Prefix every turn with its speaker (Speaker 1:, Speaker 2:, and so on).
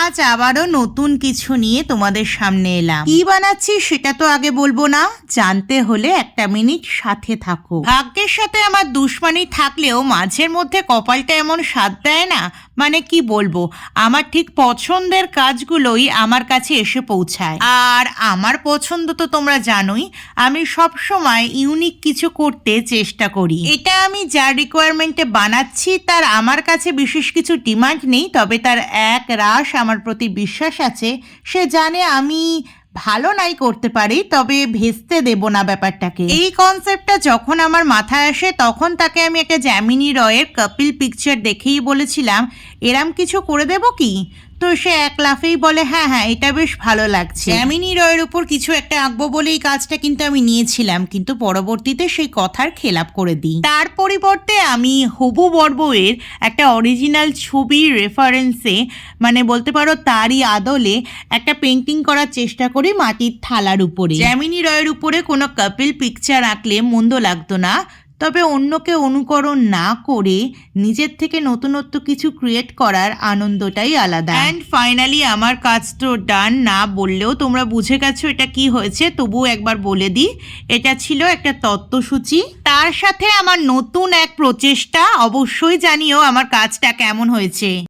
Speaker 1: আজ আবারও নতুন কিছু নিয়ে তোমাদের সামনে এলাম। কি বানাচ্ছি সেটা তো আগে বলবো না, জানতে হলে একটা মিনিট সাথে থাকো। ভাগ্যের সাথে আমার দুশ্মনী থাকলেও মাঝের মধ্যে কপালটা এমন সাথ দেয় না, মানে কি বলবো, আমার ঠিক পছন্দের কাজগুলোই আমার কাছে এসে পৌঁছায়। আর আমার পছন্দ তো তোমরা জানোই, আমি সব সময় ইউনিক কিছু করতে চেষ্টা করি। এটা আমি যার রিকোয়ারমেন্টে বানাচ্ছি তার আমার কাছে বিশেষ কিছু ডিমান্ড নেই, তবে তার এক রাশ আমার প্রতি বিশ্বাস আছে। সে জানে আমি ভালো নাই করতে পারি, তবে ভেস্তে দেব না ব্যাপারটাকে। এই কনসেপ্টটা যখন আমার মাথায় আসে তখন তাকে আমি একটা জ্যামিনি রয়ের কাপিল পিকচার দেখেই বলেছিলাম এরম কিছু করে দেব কি, তো সে এক লাফেই বলে হ্যাঁ হ্যাঁ এটা বেশ ভালো লাগছে। জ্যামিনি রয়ের উপর কিছু একটা আঁকবো বলে এই কাজটা কিন্তু আমি নিয়েছিলাম, কিন্তু পরবর্তীতে সেই কথার খেলাপ করে দিই। তার পরিবর্তে আমি হবু বরবউয়ের একটা অরিজিনাল ছবির রেফারেন্সে, মানে বলতে পারো তারই আদলে একটা পেন্টিং করার চেষ্টা করি মাটির থালার উপরে। জ্যামিনি রয়ের উপরে কোনো কাপিল পিকচার আঁকলে মন্দ লাগতো না, তবে অন্যকে অনুকরণ না করে নিজের থেকে নতুনত্ব কিছু ক্রিয়েট করার আনন্দটাই আলাদা। অ্যান্ড ফাইনালি আমার কাজ তো ডান, না বললেও তোমরা বুঝে গেছো এটা কি হয়েছে, তবুও একবার বলে দিই, এটা ছিল একটা তত্ত্বসূচি, তার সাথে আমার নতুন এক প্রচেষ্টা। অবশ্যই জানিও আমার কাজটা কেমন হয়েছে।